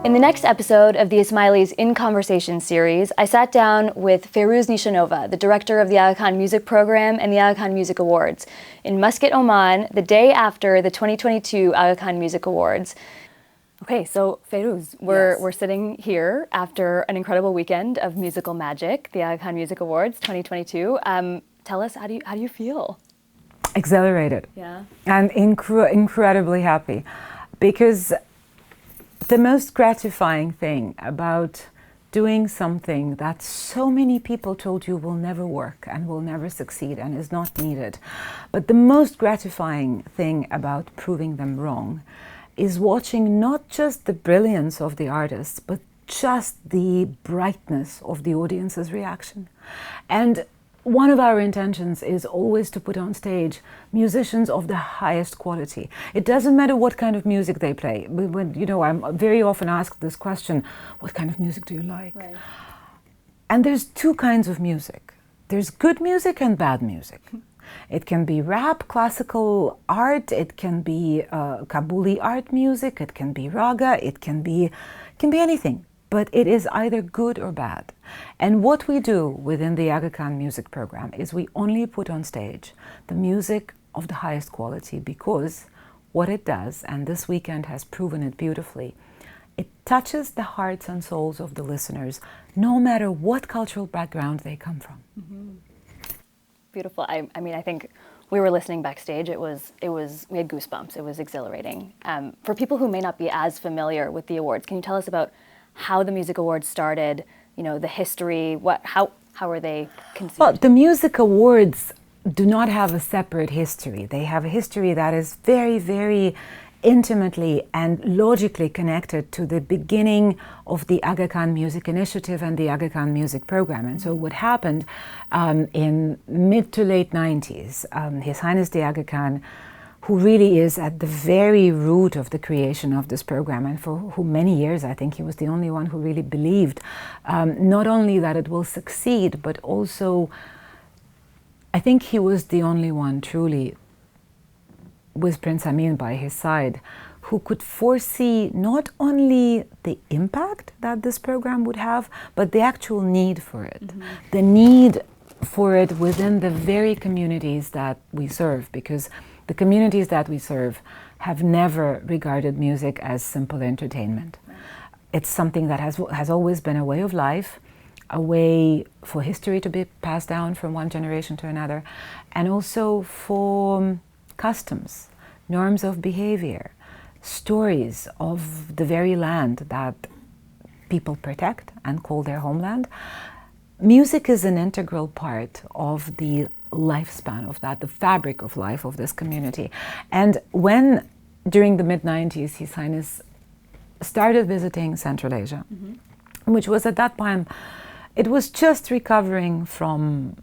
In the next episode of the Ismailis In Conversation series, I sat down with Fairouz Nishanova, the director of the Aga Khan Music Programme and the Aga Khan Music Awards, in Muscat, Oman, the day after the 2022 Aga Khan Music Awards. Okay, so Fairouz, we're sitting here after an incredible weekend of musical magic, the Aga Khan Music Awards 2022. Tell us, how do you feel? Exhilarated. Yeah. And incredibly happy, because the most gratifying thing about doing something that so many people told you will never work and will never succeed and is not needed, but the most gratifying thing about proving them wrong is watching not just the brilliance of the artists, but just the brightness of the audience's reaction. And one of our intentions is always to put on stage musicians of the highest quality. It doesn't matter what kind of music they play. I'm very often asked this question, what kind of music do you like? Right. And there's two kinds of music. There's good music and bad music. It can be rap, classical art, it can be Kabuli art music, it can be raga, it can be anything. But it is either good or bad. And what we do within the Aga Khan Music Programme is we only put on stage the music of the highest quality, because what it does, and this weekend has proven it beautifully, it touches the hearts and souls of the listeners, no matter what cultural background they come from. Mm-hmm. Beautiful. I mean, I think we were listening backstage. We had goosebumps. It was exhilarating. For people who may not be as familiar with the awards, can you tell us about how the Music Awards started, the history, how are they conceived? Well, the Music Awards do not have a separate history. They have a history that is very, very intimately and logically connected to the beginning of the Aga Khan Music Initiative and the Aga Khan Music Programme. And so what happened in mid to late 90s, His Highness the Aga Khan, who really is at the very root of the creation of this program, and for who many years I think he was the only one who really believed not only that it will succeed, but also I think he was the only one truly, with Prince Amin by his side, who could foresee not only the impact that this program would have, but the actual need for it. Mm-hmm. The need for it within the very communities that we serve, because the communities that we serve have never regarded music as simple entertainment. Right. It's something that has always been a way of life, a way for history to be passed down from one generation to another, and also for customs, norms of behavior, stories of the very land that people protect and call their homeland. Music is an integral part of the lifespan of that, the fabric of life of this community. And when, during the mid-90s, His Highness started visiting Central Asia, mm-hmm. which was at that time, it was just recovering from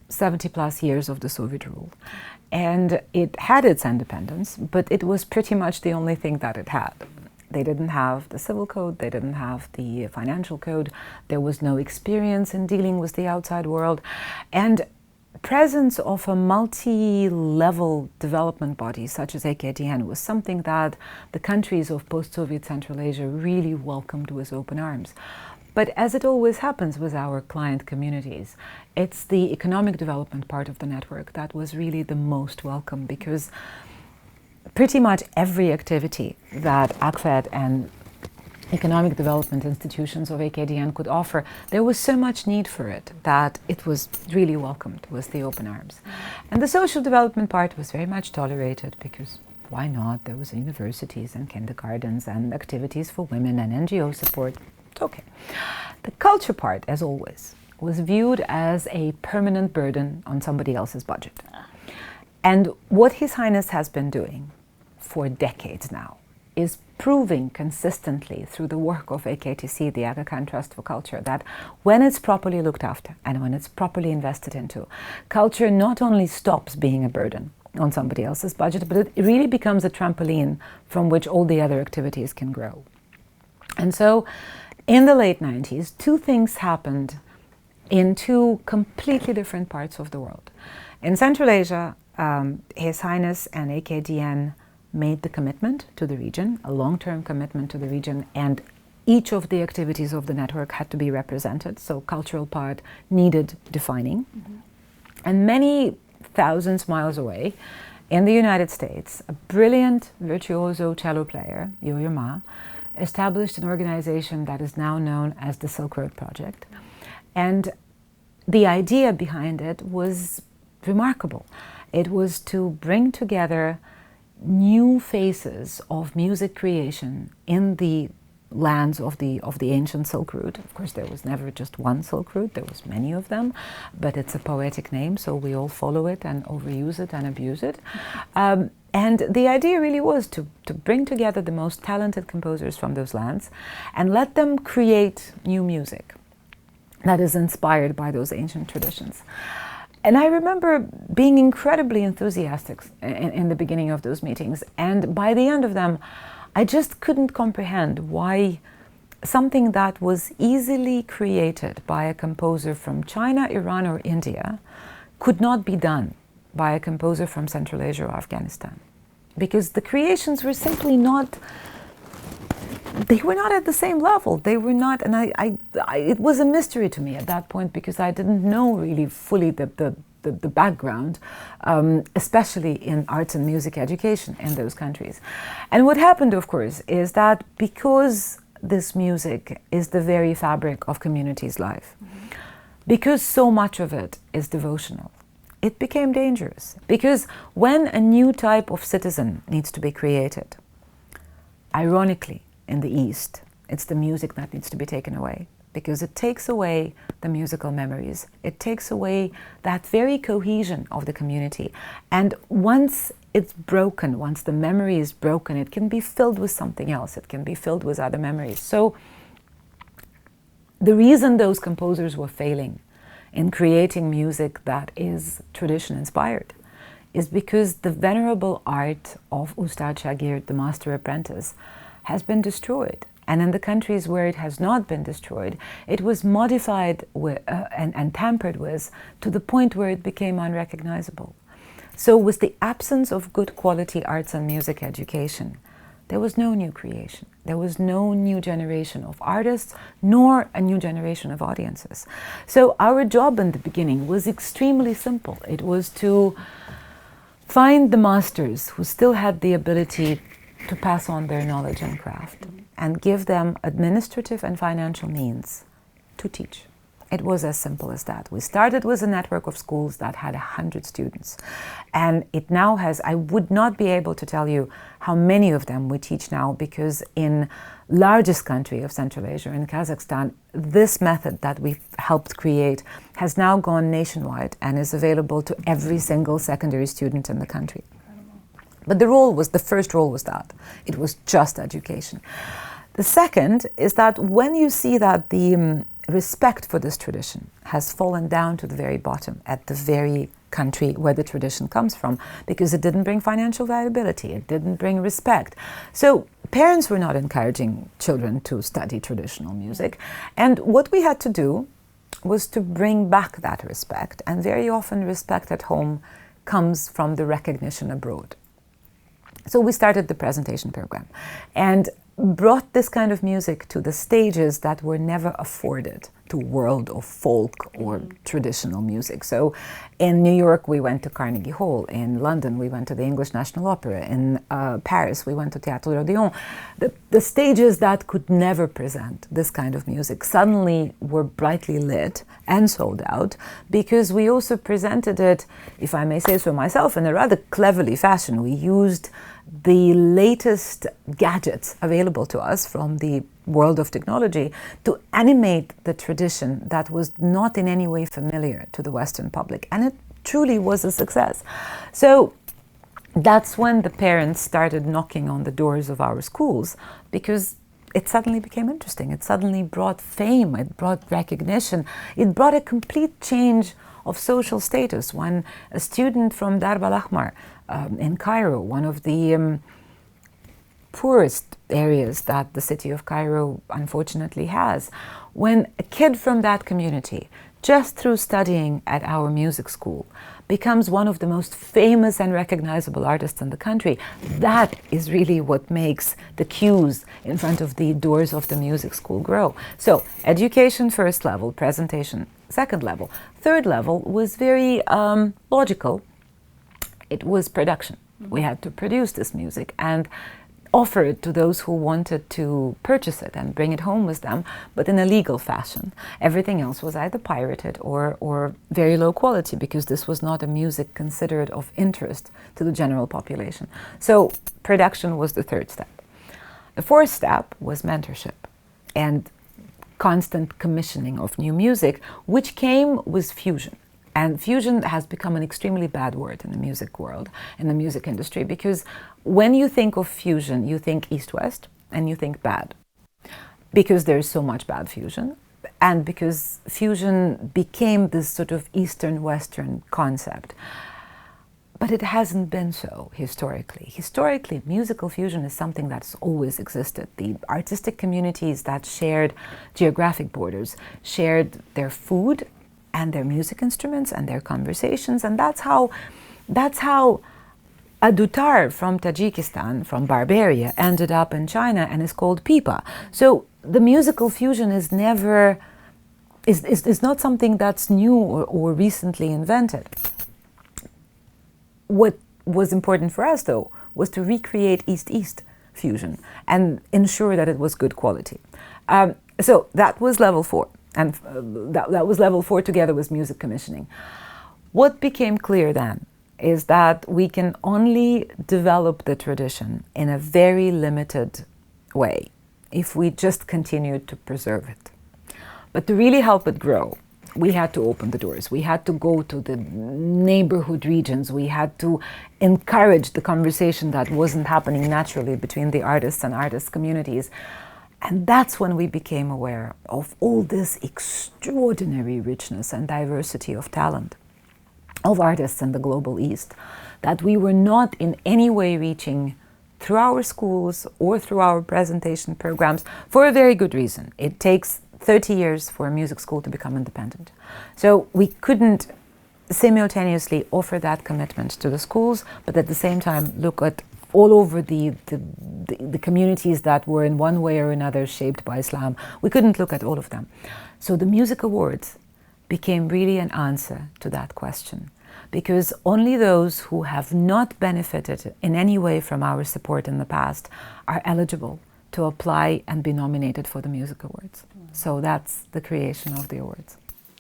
70 plus years of the Soviet rule. And it had its independence, but it was pretty much the only thing that it had. They didn't have the civil code, they didn't have the financial code, there was no experience in dealing with the outside world. And presence of a multi-level development body such as AKDN was something that the countries of post-Soviet Central Asia really welcomed with open arms. But as it always happens with our client communities, it's the economic development part of the network that was really the most welcome, because pretty much every activity that ACFED and economic development institutions of AKDN could offer, there was so much need for it that it was really welcomed with the open arms. And the social development part was very much tolerated, because why not? There was universities and kindergartens and activities for women and NGO support. It's okay. The culture part, as always, was viewed as a permanent burden on somebody else's budget. And what His Highness has been doing for decades now is proving consistently through the work of AKTC, the Aga Khan Trust for Culture, that when it's properly looked after and when it's properly invested into, culture not only stops being a burden on somebody else's budget, but it really becomes a trampoline from which all the other activities can grow. And so in the late 90s, two things happened in two completely different parts of the world. In Central Asia, His Highness and AKDN made the commitment to the region, a long-term commitment to the region, and each of the activities of the network had to be represented, so cultural part needed defining. And many thousands miles away, in the United States, a brilliant virtuoso cello player, Yo-Yo Ma, established an organization that is now known as the Silk Road Project. And the idea behind it was remarkable. It was to bring together new faces of music creation in the lands of the ancient Silk Route. Of course, there was never just one Silk Route, there was many of them, but it's a poetic name, so we all follow it and overuse it and abuse it. And the idea really was to bring together the most talented composers from those lands and let them create new music that is inspired by those ancient traditions. And I remember being incredibly enthusiastic in the beginning of those meetings, and by the end of them, I just couldn't comprehend why something that was easily created by a composer from China, Iran, or India could not be done by a composer from Central Asia or Afghanistan. Because the creations were simply not, they were not at the same level. They were not, and it was a mystery to me at that point because I didn't know really fully the background, especially in arts and music education in those countries. And what happened, of course, is that because this music is the very fabric of communities' life, because so much of it is devotional, it became dangerous. Because when a new type of citizen needs to be created, ironically, in the East, it's the music that needs to be taken away, because it takes away the musical memories. It takes away that very cohesion of the community. And once it's broken, once the memory is broken, it can be filled with something else. It can be filled with other memories. So the reason those composers were failing in creating music that is tradition-inspired is because the venerable art of Ustad Shagird, the master apprentice, has been destroyed. And in the countries where it has not been destroyed, it was modified and tampered with to the point where it became unrecognizable. So with the absence of good quality arts and music education, there was no new creation. There was no new generation of artists, nor a new generation of audiences. So our job in the beginning was extremely simple. It was to find the masters who still had the ability to pass on their knowledge and craft and give them administrative and financial means to teach. It was as simple as that. We started with a network of schools that had 100 students. And it now has, I would not be able to tell you how many of them we teach now, because in largest country of Central Asia, in Kazakhstan, this method that we've helped create has now gone nationwide and is available to every single secondary student in the country. But the first role was that. It was just education. The second is that when you see that the respect for this tradition has fallen down to the very bottom, at the very country where the tradition comes from, because it didn't bring financial viability, it didn't bring respect. So parents were not encouraging children to study traditional music. And what we had to do was to bring back that respect. And very often respect at home comes from the recognition abroad. So we started the presentation program and brought this kind of music to the stages that were never afforded to world of folk or traditional music. So in New York, we went to Carnegie Hall. In London, we went to the English National Opera. In Paris, we went to Théâtre d'Odéon. The stages that could never present this kind of music suddenly were brightly lit and sold out, because we also presented it, if I may say so myself, in a rather cleverly fashion. We used the latest gadgets available to us from the world of technology to animate the tradition that was not in any way familiar to the Western public. And it truly was a success. So that's when the parents started knocking on the doors of our schools, because it suddenly became interesting. It suddenly brought fame, it brought recognition, it brought a complete change of social status. When a student from Darb al-Ahmar in Cairo, one of the poorest areas that the city of Cairo unfortunately has, when a kid from that community just through studying at our music school, becomes one of the most famous and recognizable artists in the country. That is really what makes the queues in front of the doors of the music school grow. So education first level, presentation second level. Third level was very logical. It was production. We had to produce this music and offer it to those who wanted to purchase it and bring it home with them, but in a legal fashion. Everything else was either pirated or very low quality, because this was not a music considered of interest to the general population. So production was the third step. The fourth step was mentorship and constant commissioning of new music, which came with fusion. And fusion has become an extremely bad word in the music world, in the music industry, because when you think of fusion, you think East-West and you think bad. Because there's so much bad fusion, and because fusion became this sort of Eastern-Western concept. But it hasn't been so historically. Historically, musical fusion is something that's always existed. The artistic communities that shared geographic borders shared their food and their music instruments and their conversations, and that's how a dutar from Tajikistan, from Barbaria, ended up in China and is called pipa. So the musical fusion is never is not something that's new or recently invented. What was important for us, though, was to recreate East-East fusion and ensure that it was good quality. So that was level 4. And that was level 4 together with music commissioning. What became clear then is that we can only develop the tradition in a very limited way if we just continue to preserve it. But to really help it grow, we had to open the doors. We had to go to the neighborhood regions. We had to encourage the conversation that wasn't happening naturally between the artists and artist communities. And that's when we became aware of all this extraordinary richness and diversity of talent of artists in the global East, that we were not in any way reaching through our schools or through our presentation programs, for a very good reason. It takes 30 years for a music school to become independent. So we couldn't simultaneously offer that commitment to the schools, but at the same time look at all over the communities that were in one way or another shaped by Islam. We couldn't look at all of them. So the Music Awards became really an answer to that question, because only those who have not benefited in any way from our support in the past are eligible to apply and be nominated for the Music Awards. So that's the creation of the awards.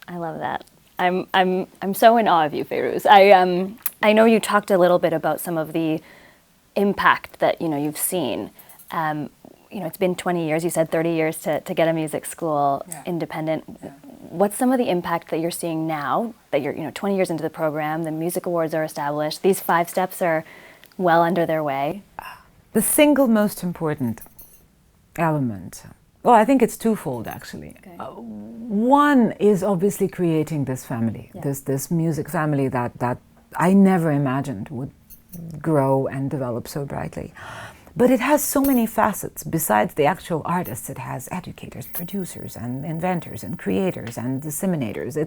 I love that. I'm so in awe of you, Fairouz. I know you talked a little bit about some of the impact that you've seen. It's been 20 years. You said 30 years to get a music school independent. Yeah. What's some of the impact that you're seeing now that you're 20 years into the program? The Music Awards are established. These 5 steps are well under their way. The single most important element, well, I think it's twofold actually. Okay. One is obviously creating this family, this music family that I never imagined would grow and develop so brightly. But it has so many facets. Besides the actual artists, it has educators, producers, and inventors, and creators, and disseminators.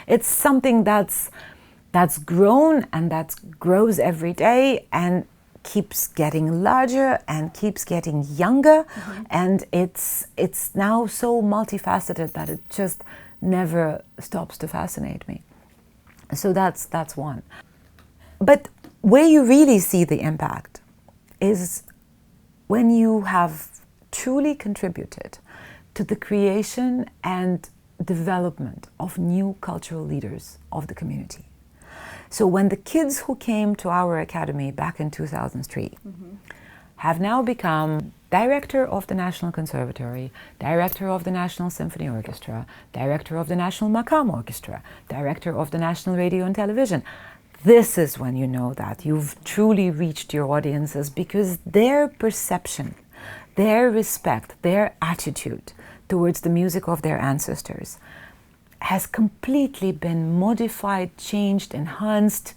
It's something that's grown and that grows every day and keeps getting larger and keeps getting younger. Mm-hmm. And it's now so multifaceted that it just never stops to fascinate me. So that's one. But where you really see the impact is when you have truly contributed to the creation and development of new cultural leaders of the community. So when the kids who came to our academy back in 2003 have now become director of the National Conservatory, director of the National Symphony Orchestra, director of the National Makam Orchestra, director of the National Radio and Television, this is when you know that you've truly reached your audiences, because their perception, their respect, their attitude towards the music of their ancestors has completely been modified, changed, enhanced,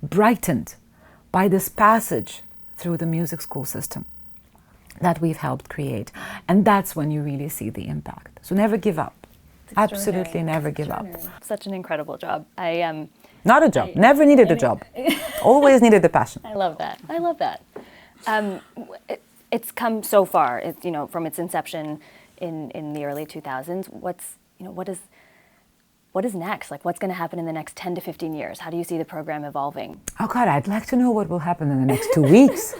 brightened by this passage through the music school system that we've helped create. And that's when you really see the impact. So never give up. Absolutely never give up. Such an incredible job. Not a job. Never needed a job. Always needed the passion. I love that. I love that. It's come so far. From its inception in the early 2000s. What is next? Like, what's going to happen in the next 10 to 15 years? How do you see the program evolving? Oh God, I'd like to know what will happen in the next 2 weeks,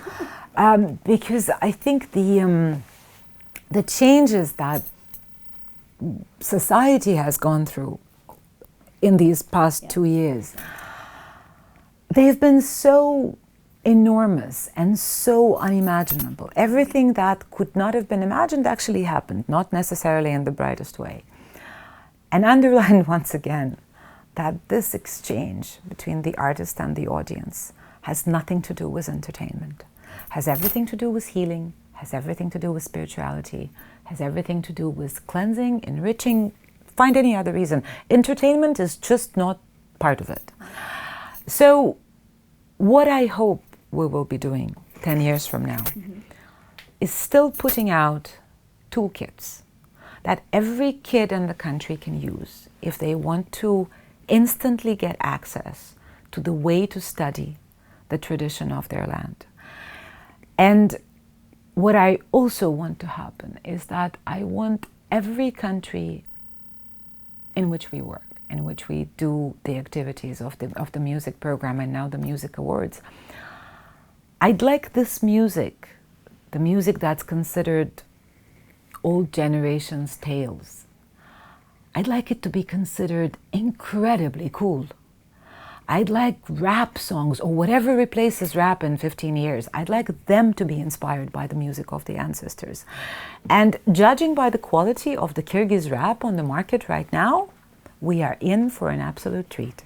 because I think the changes that society has gone through in these past 2 years, they've been so enormous and so unimaginable. Everything that could not have been imagined actually happened, not necessarily in the brightest way. And underline once again that this exchange between the artist and the audience has nothing to do with entertainment, has everything to do with healing, has everything to do with spirituality, has everything to do with cleansing, enriching, find any other reason. Entertainment is just not part of it. So what I hope we will be doing 10 years from now is still putting out toolkits that every kid in the country can use if they want to instantly get access to the way to study the tradition of their land. And what I also want to happen is that I want every country in which we work, in which we do the activities of the music program and now the music awards, I'd like this music, the music that's considered old generation's tales, I'd like it to be considered incredibly cool. I'd like rap songs or whatever replaces rap in 15 years. I'd like them to be inspired by the music of the ancestors. And judging by the quality of the Kyrgyz rap on the market right now, we are in for an absolute treat.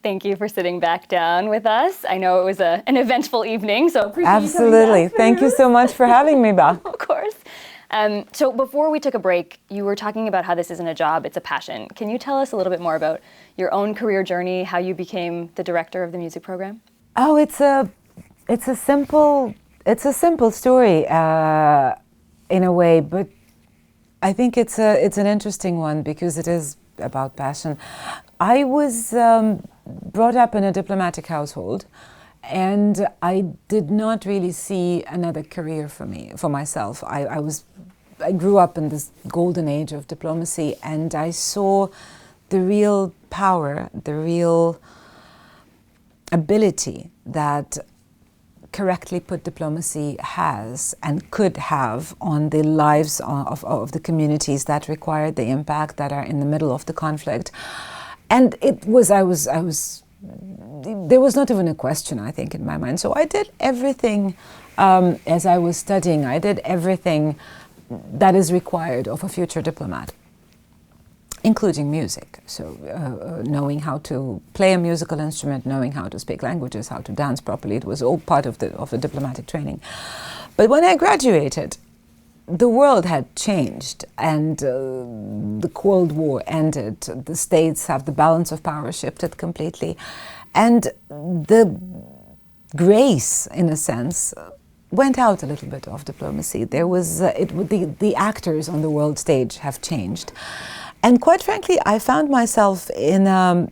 Thank you for sitting back down with us. I know it was an eventful evening, so appreciate Absolutely. you coming back. Thank you so much for having me, Ba. Of course. So before we took a break, you were talking about how this isn't a job, it's a passion. Can you tell us a little bit more about your own career journey, how you became the director of the music program? Oh, it's a simple story in a way, but I think it's an interesting one because it is about passion. I was brought up in a diplomatic household, and I did not really see another career for myself. I grew up in this golden age of diplomacy, and I saw the real power, the real ability that correctly put diplomacy has and could have on the lives of the communities that required the impact, that are in the middle of the conflict. And there was not even a question, I think, in my mind. So I did everything as I was studying. I did everything that is required of a future diplomat, including music. So knowing how to play a musical instrument, knowing how to speak languages, how to dance properly, it was all part of the diplomatic training. But when I graduated, the world had changed, and the Cold War ended. The states have the balance of power shifted completely, and the grace, in a sense, went out a little bit of diplomacy. There was the actors on the world stage have changed, and quite frankly, I found myself in a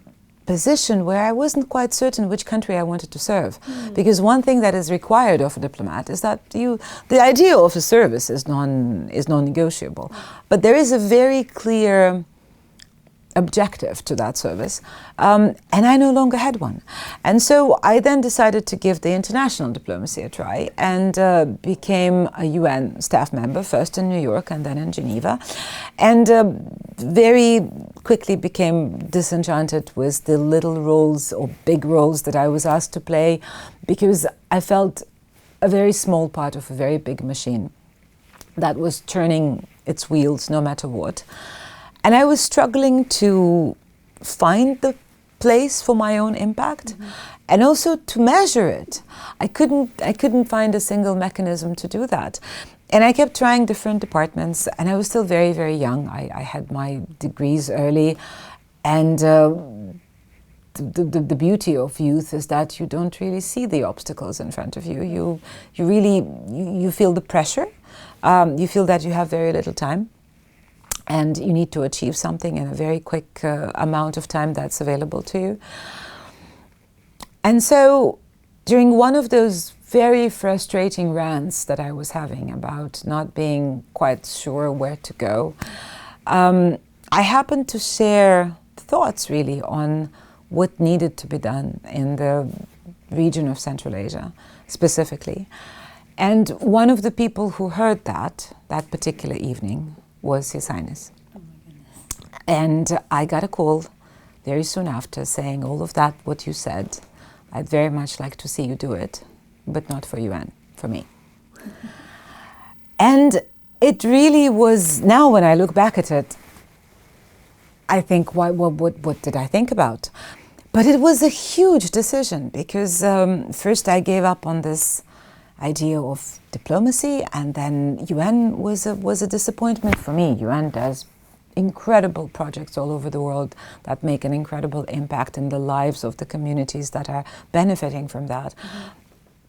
position where I wasn't quite certain which country I wanted to serve. Because one thing that is required of a diplomat is that the idea of a service is non-negotiable. But there is a very clear objective to that service, and I no longer had one. And so I then decided to give the international diplomacy a try, and became a UN staff member, first in New York and then in Geneva, and very quickly became disenchanted with the little roles or big roles that I was asked to play, because I felt a very small part of a very big machine that was turning its wheels no matter what. And I was struggling to find the place for my own impact, and also to measure it. I couldn't find a single mechanism to do that. And I kept trying different departments, and I was still very, very young. I had my degrees early, and the beauty of youth is that you don't really see the obstacles in front of you. You feel the pressure. You feel that you have very little time. and you need to achieve something in a very quick amount of time that's available to you. And so during one of those very frustrating rants that I was having about not being quite sure where to go, I happened to share thoughts really on what needed to be done in the region of Central Asia specifically. And one of the people who heard that particular evening was His Highness. Oh my goodness. And I got a call very soon after saying, all of that, what you said, I'd very much like to see you do it, but not for UN, for me. And it really was, now when I look back at it, I think, what did I think about? But it was a huge decision because first I gave up on this idea of diplomacy, and then UN was a disappointment for me. UN does incredible projects all over the world that make an incredible impact in the lives of the communities that are benefiting from that. Mm-hmm.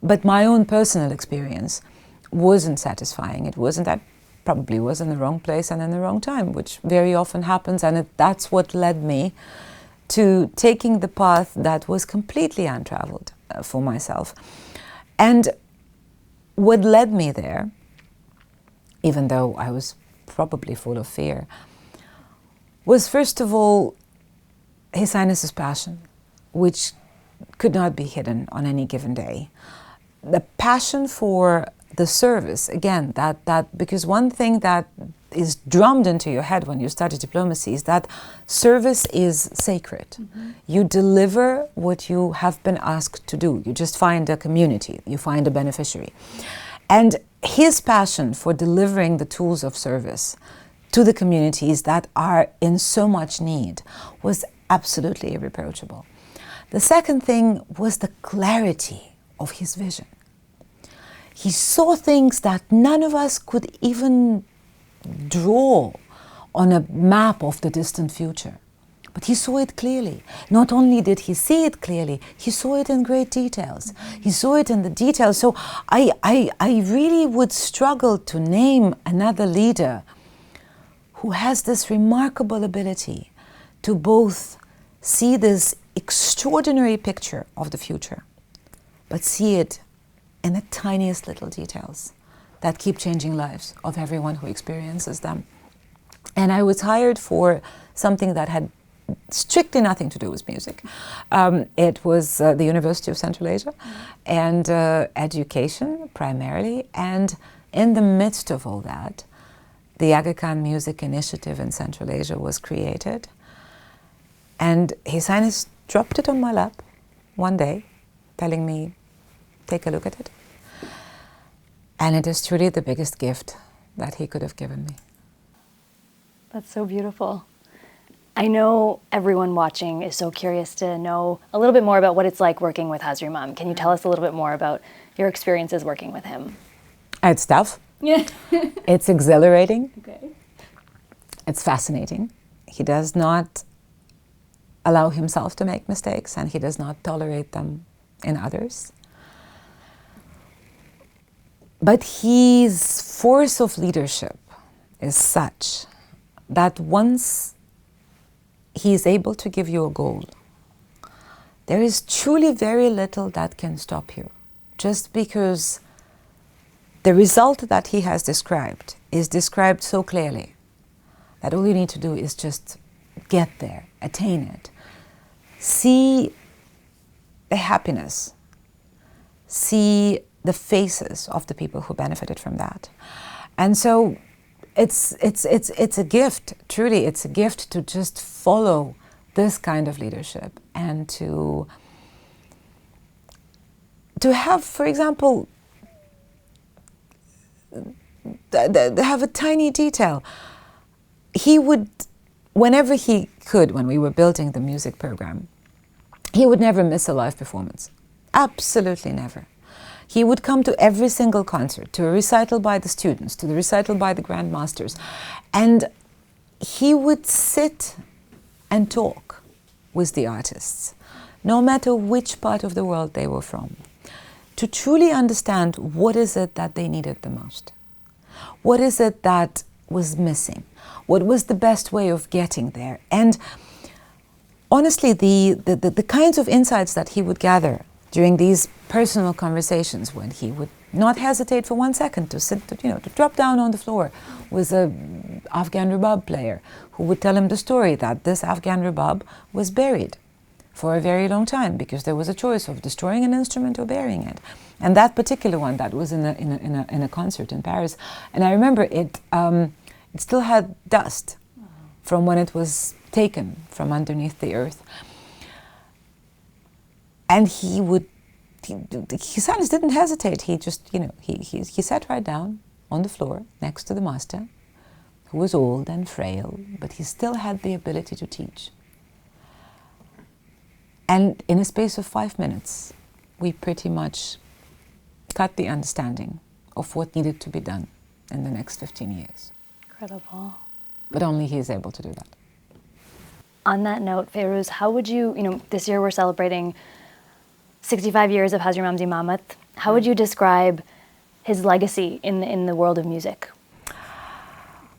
But my own personal experience wasn't satisfying. It wasn't, I probably was in the wrong place and in the wrong time, which very often happens, and that's what led me to taking the path that was completely untraveled for myself. And what led me there, even though I was probably full of fear, was first of all His Highness's passion, which could not be hidden on any given day. The passion for the service, again, that because one thing that is drummed into your head when you study diplomacy is that service is sacred. Mm-hmm. You deliver what you have been asked to do. You just find a community, you find a beneficiary. And his passion for delivering the tools of service to the communities that are in so much need was absolutely irreproachable. The second thing was the clarity of his vision. He saw things that none of us could even draw on a map of the distant future. But he saw it clearly. Not only did he see it clearly, he saw it in great details. Mm-hmm. He saw it in the details. So I really would struggle to name another leader who has this remarkable ability to both see this extraordinary picture of the future, but see it in the tiniest little details that keep changing lives of everyone who experiences them. And I was hired for something that had strictly nothing to do with music. It was the University of Central Asia and education primarily. And in the midst of all that, the Aga Khan Music Initiative in Central Asia was created. And His Highness dropped it on my lap one day, telling me, take a look at it. And it is truly the biggest gift that he could have given me. That's so beautiful. I know everyone watching is so curious to know a little bit more about what it's like working with Hazri Imam. Can you tell us a little bit more about your experiences working with him? It's tough. Yeah. It's exhilarating. Okay. It's fascinating. He does not allow himself to make mistakes, and he does not tolerate them in others. But his force of leadership is such that once he is able to give you a goal, there is truly very little that can stop you, just because the result that he has described is described so clearly that all you need to do is just get there, attain it, see the happiness, see the faces of the people who benefited from that. And so it's a gift, truly, it's a gift to just follow this kind of leadership and to have, for example, have a tiny detail. He would, whenever he could, when we were building the music program, he would never miss a live performance. Absolutely never. He would come to every single concert, to a recital by the students, to the recital by the grandmasters, and he would sit and talk with the artists, no matter which part of the world they were from, to truly understand what is it that they needed the most. What is it that was missing? What was the best way of getting there? And honestly, the kinds of insights that he would gather during these personal conversations, when he would not hesitate for 1 second to sit, to drop down on the floor with an Afghan rubab player who would tell him the story that this Afghan rubab was buried for a very long time because there was a choice of destroying an instrument or burying it. And that particular one, that was in a concert in Paris, and I remember it still had dust from when it was taken from underneath the earth. And he sometimes didn't hesitate. He just, he sat right down on the floor next to the master, who was old and frail, but he still had the ability to teach. And in a space of 5 minutes, we pretty much got the understanding of what needed to be done in the next 15 years. Incredible. But only he is able to do that. On that note, Fairouz, how would you, this year we're celebrating 65 years of Hazrat Ramzi Mamat. How would you describe his legacy in the world of music?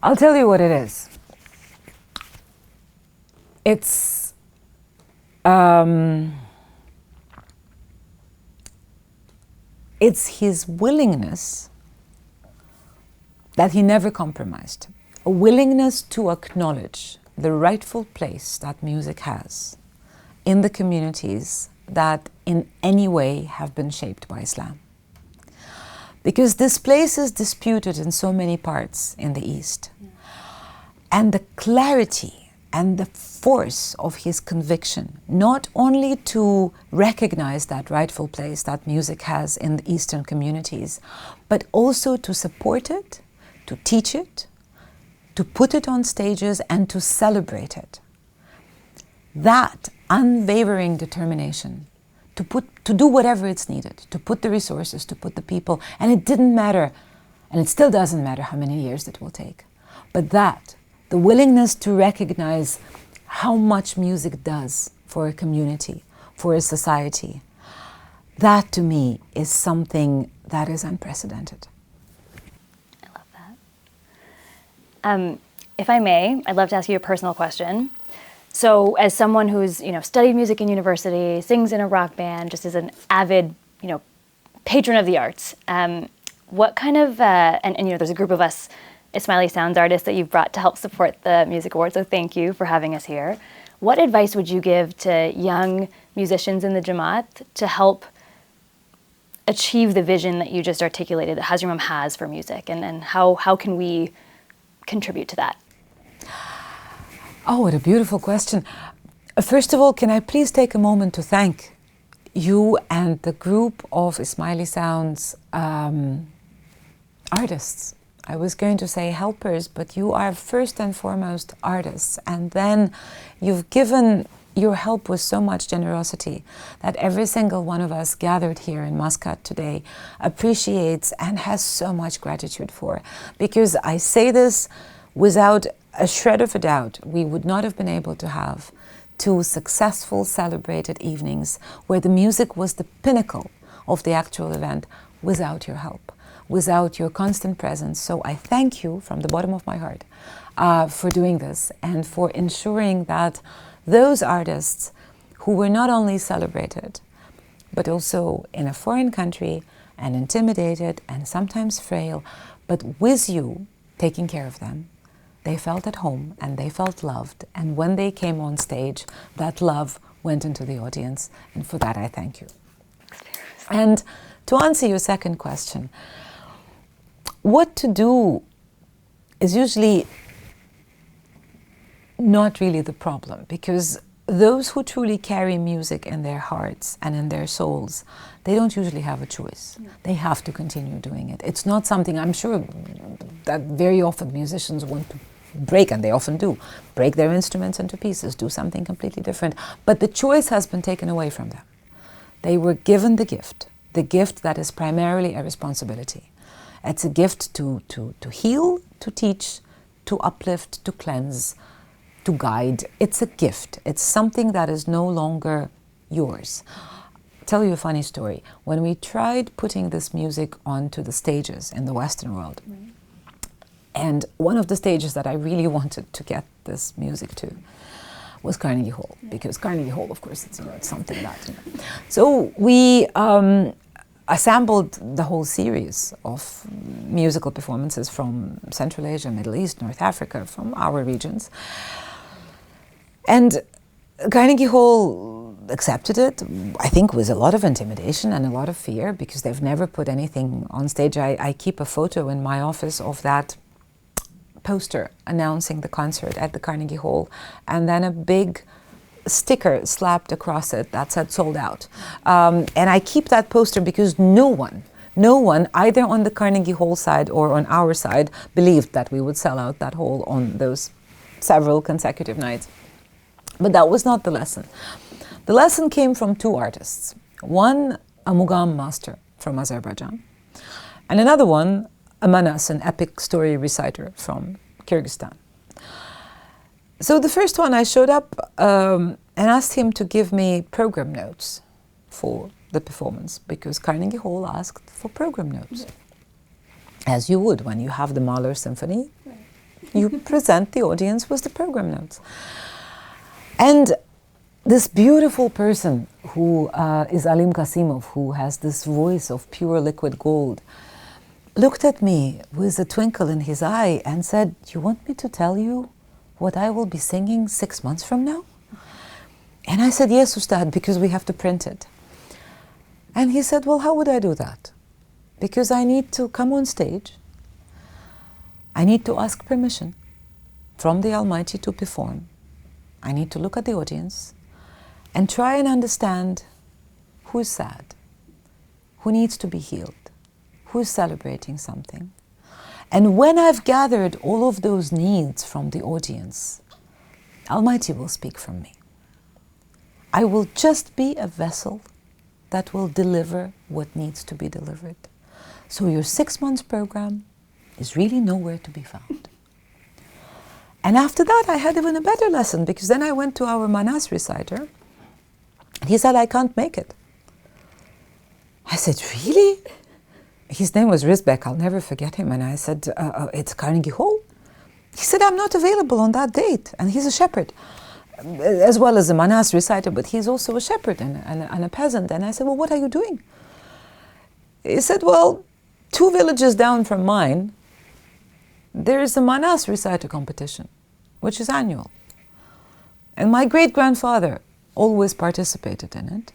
I'll tell you what it is. It's his willingness that he never compromised, a willingness to acknowledge the rightful place that music has in the communities that in any way have been shaped by Islam. Because this place is disputed in so many parts in the East. And the clarity and the force of his conviction, not only to recognize that rightful place that music has in the Eastern communities, but also to support it, to teach it, to put it on stages and to celebrate it. That unwavering determination to do whatever it's needed, to put the resources, to put the people, and it didn't matter, and it still doesn't matter how many years it will take, but the willingness to recognize how much music does for a community, for a society, that to me is something that is unprecedented. I love that. If I may, I'd love to ask you a personal question. So as someone who's, studied music in university, sings in a rock band, just as an avid, patron of the arts, what kind of, and there's a group of us Ismaili Sounds artists that you've brought to help support the Music Awards, so thank you for having us here. What advice would you give to young musicians in the Jamaat to help achieve the vision that you just articulated that Hazrat Imam has for music, and how can we contribute to that? Oh, what a beautiful question. First of all, can I please take a moment to thank you and the group of Ismaili Sounds artists. I was going to say helpers, but you are first and foremost artists. And then you've given your help with so much generosity that every single one of us gathered here in Muscat today appreciates and has so much gratitude for. Because I say this without a shred of a doubt, we would not have been able to have 2 successful celebrated evenings where the music was the pinnacle of the actual event without your help, without your constant presence. So I thank you from the bottom of my heart for doing this and for ensuring that those artists who were not only celebrated, but also in a foreign country and intimidated and sometimes frail, but with you taking care of them, they felt at home and they felt loved. And when they came on stage, that love went into the audience. And for that, I thank you. And to answer your second question, what to do is usually not really the problem, because those who truly carry music in their hearts and in their souls, they don't usually have a choice. Yeah. They have to continue doing it. It's not something, I'm sure that very often musicians want to break, and they often do, break their instruments into pieces, do something completely different. But the choice has been taken away from them. They were given the gift that is primarily a responsibility. It's a gift to heal, to teach, to uplift, to cleanse, to guide. It's a gift. It's something that is no longer yours. I'll tell you a funny story. When we tried putting this music onto the stages in the Western world, And one of the stages that I really wanted to get this music to was Carnegie Hall, because Carnegie Hall, of course, it's something that. So we assembled the whole series of musical performances from Central Asia, Middle East, North Africa, from our regions. And Carnegie Hall accepted it, I think with a lot of intimidation and a lot of fear, because they've never put anything on stage. I keep a photo in my office of that poster announcing the concert at the Carnegie Hall, and then a big sticker slapped across it that said sold out. And I keep that poster because no one, either on the Carnegie Hall side or on our side, believed that we would sell out that hall on those several consecutive nights. But that was not the lesson. The lesson came from two artists. One, a Mugam master from Azerbaijan, and another one, a Manas, an epic story reciter from Kyrgyzstan. So the first one, I showed up and asked him to give me program notes for the performance, because Carnegie Hall asked for program notes. As you would when you have the Mahler Symphony, you present the audience with the program notes. And this beautiful person who is Alim Kasimov, who has this voice of pure liquid gold, looked at me with a twinkle in his eye and said, "You want me to tell you what I will be singing 6 months from now?" And I said, "Yes, Ustad, because we have to print it." And he said, "Well, how would I do that? Because I need to come on stage. I need to ask permission from the Almighty to perform. I need to look at the audience and try and understand who is sad, who needs to be healed, who is celebrating something. And when I've gathered all of those needs from the audience, Almighty will speak from me. I will just be a vessel that will deliver what needs to be delivered. So your 6 months program is really nowhere to be found." And after that, I had even a better lesson, because then I went to our Manas reciter, and he said, "I can't make it." I said, "Really?" His name was Rizbek, I'll never forget him. And I said, "It's Carnegie Hall?" He said, "I'm not available on that date." And he's a shepherd, as well as a Manas reciter, but he's also a shepherd and a peasant. And I said, "Well, what are you doing?" He said, "Well, 2 villages down from mine, there is a Manas reciter competition, which is annual. And my great-grandfather always participated in it.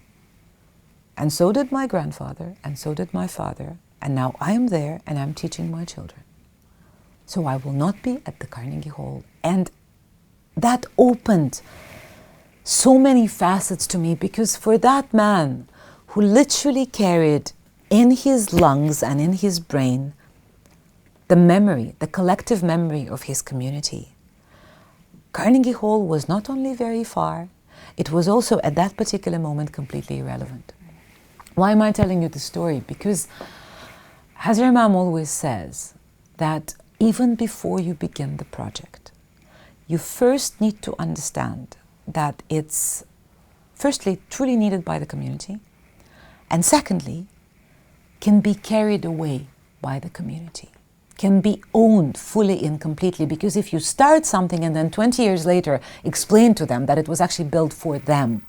And so did my grandfather, and so did my father. And now I am there, and I'm teaching my children. So I will not be at the Carnegie Hall." And that opened so many facets to me, because for that man who literally carried in his lungs and in his brain the memory, the collective memory of his community, Carnegie Hall was not only very far, it was also at that particular moment completely irrelevant. Why am I telling you the story? Because Hazrat Imam always says that even before you begin the project, you first need to understand that it's, firstly, truly needed by the community, and secondly, can be carried away by the community, can be owned fully and completely. Because if you start something and then 20 years later explain to them that it was actually built for them,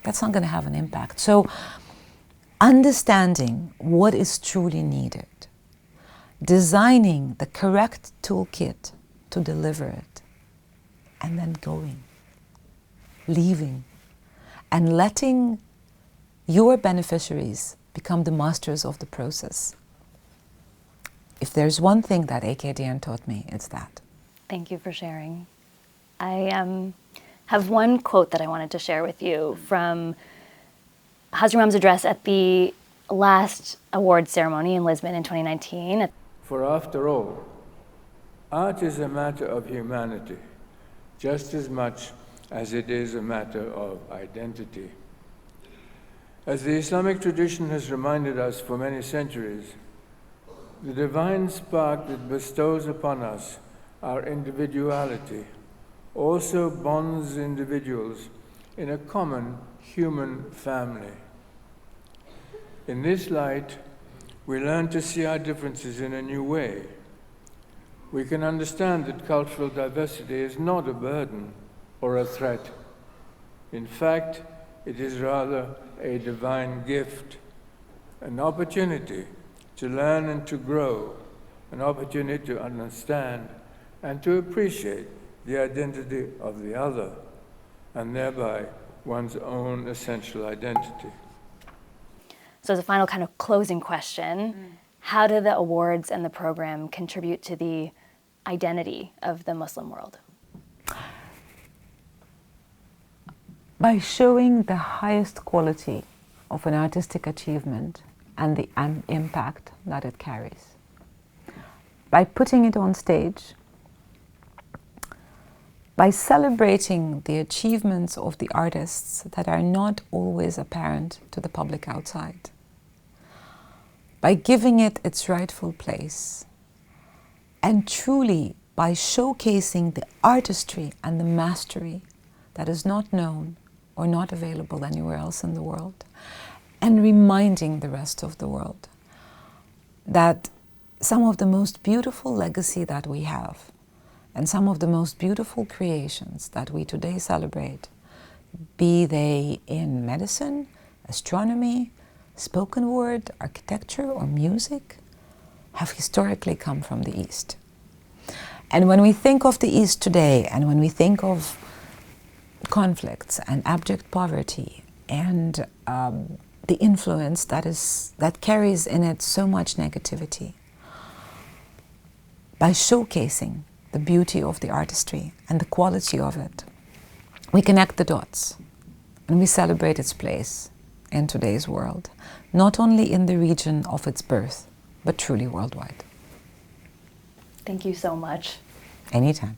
that's not going to have an impact. So understanding what is truly needed, designing the correct toolkit to deliver it, and then going, leaving, and letting your beneficiaries become the masters of the process. If there's one thing that AKDN taught me, it's that. Thank you for sharing. I have one quote that I wanted to share with you from Hazrat Imam's address at the last awards ceremony in Lisbon in 2019. For after all, art is a matter of humanity, just as much as it is a matter of identity. As the Islamic tradition has reminded us for many centuries, the divine spark that bestows upon us our individuality also bonds individuals in a common human family. In this light, we learn to see our differences in a new way. we can understand that cultural diversity is not a burden or a threat. In fact, it is rather a divine gift, an opportunity to learn and to grow, an opportunity to understand and to appreciate the identity of the other, and thereby one's own essential identity. So as a final kind of closing question, how do the awards and the program contribute to the identity of the Muslim world? By showing the highest quality of an artistic achievement and the impact that it carries. By putting it on stage, by celebrating the achievements of the artists that are not always apparent to the public outside. By giving it its rightful place, and truly by showcasing the artistry and the mastery that is not known or not available anywhere else in the world, and reminding the rest of the world that some of the most beautiful legacy that we have and some of the most beautiful creations that we today celebrate, be they in medicine, astronomy, spoken word, architecture, or music, have historically come from the East. And when we think of the East today, and when we think of conflicts and abject poverty and the influence that carries in it so much negativity, by showcasing the beauty of the artistry and the quality of it, we connect the dots and we celebrate its place in today's world, not only in the region of its birth, but truly worldwide. Thank you so much. Anytime.